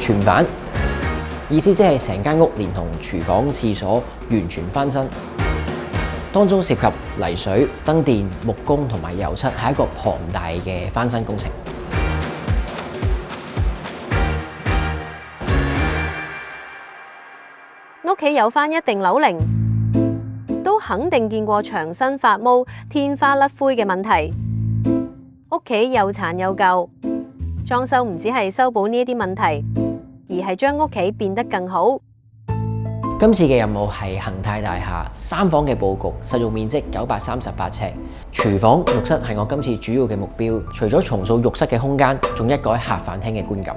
全返，意思即係成間屋連同廚房、廁所完全翻新，當中涉及泥水、燈電、木工同埋油漆，係一個龐大嘅翻新工程。屋企有返一定樓齡，都肯定見過牆身發毛、天花甩灰嘅問題。屋企又殘又舊，裝修唔止係修補呢一啲問題，而係將屋企變得更好。今次嘅任務係恒泰大廈3房嘅佈局，實用面積938尺，廚房、浴室係我今次主要嘅目標。除咗重塑浴室嘅空間，仲一改客飯廳嘅觀感。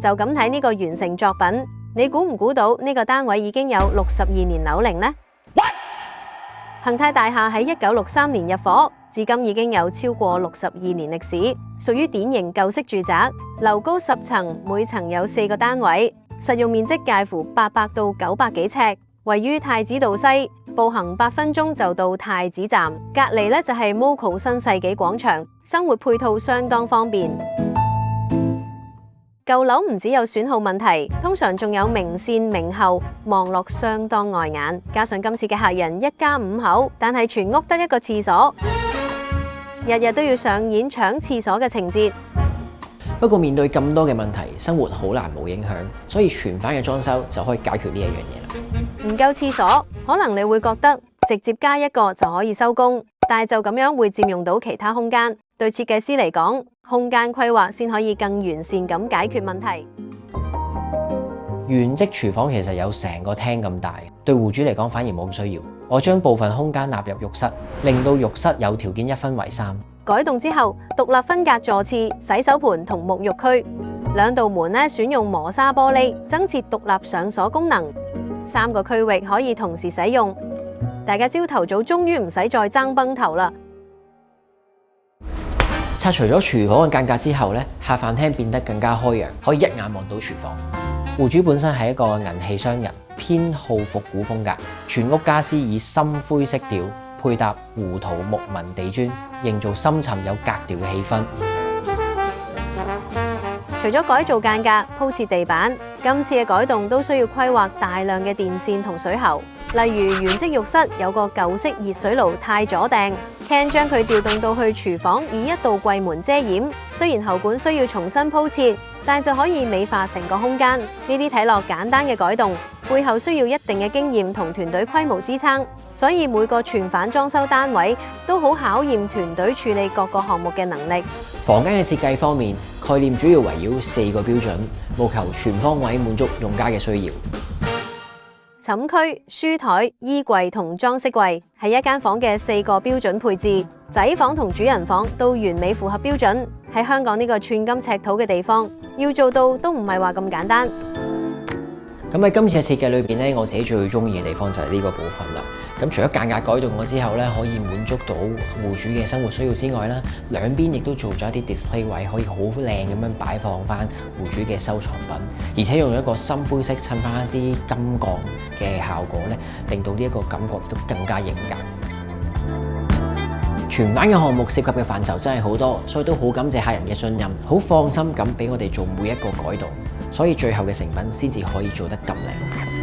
就咁睇呢個完成作品，你估唔估到呢個單位已經有62年樓齡呢？恒泰大廈喺1963年入伙，至今已經有超過62年歷史，屬於典型舊式住宅，樓高10層，每層有4個單位，實用面積介乎800到900幾尺，位於太子道西，步行8分鐘就到太子站，隔離就係 Moco 新世紀廣場，生活配套相當方便。舊樓唔只有損耗問題，通常仲有明線明後，望落相當礙眼。加上今次嘅客人一家5口，但係全屋得一個廁所，日日都要上演搶廁所嘅情節。不過面對咁多嘅問題，生活好難冇影響，所以全返嘅裝修就可以解決呢一樣嘢啦。唔夠廁所，可能你會覺得直接加一個就可以收工，但係就咁樣會佔用到其他空間。對設計師嚟講，空間規劃先可以更完善咁解決問題。原則廚房其實有成個廳咁大，對戶主嚟講反而冇咁需要。我將部分空間納入浴室，令到浴室有條件一分為3。改動之後，獨立分隔坐廁、洗手盆同沐浴區，2道門選用磨砂玻璃，增設獨立上鎖功能。3個區域可以同時使用。大家朝頭早終於唔使再爭崩頭啦！拆除咗廚房嘅間隔之後咧，客飯廳變得更加開揚，可以一眼望到廚房。戶主本身係一個銀器商人，偏好復古風格，全屋家私以深灰色調，配搭胡桃木紋地磚，營造深沉有格調嘅氣氛。除咗改造間隔、鋪設地板，今次嘅改動都需要規劃大量嘅電線同水喉。例如原職浴室有個舊式熱水爐太阻埞 ，Ken 將佢調動到去廚房，以1道櫃門遮掩。雖然喉管需要重新鋪設，但就可以美化成個空間。呢啲睇落簡單嘅改動，背後需要一定嘅經驗同團隊規模支撐。所以每個全返裝修單位都好考驗團隊處理各個項目嘅能力。房間嘅設計方面，概念主要圍繞4個標準，務求全方位滿足用家嘅需要。寢區、書台、衣櫃同裝飾櫃係一間房嘅4個標準配置，仔房同主人房都完美符合標準。喺香港呢個寸金尺土嘅地方，要做到都唔係話咁簡單。咁喺今次嘅設計裏邊咧，我自己最中意嘅地方就係呢個部分啦。咁除咗間隔改動咗之後咧，可以滿足到戶主嘅生活需要之外啦，兩邊亦都做咗一啲 display 位，可以好靚咁樣擺放翻戶主嘅收藏品，而且用一個深灰色襯翻一啲金鋼嘅效果咧，令到呢一個感覺亦都更加型格。全返嘅項目涉及嘅範疇真係好多，所以都好感謝客人嘅信任，好放心咁俾我哋做每一個改動，所以最後嘅成品先至可以做得咁靚。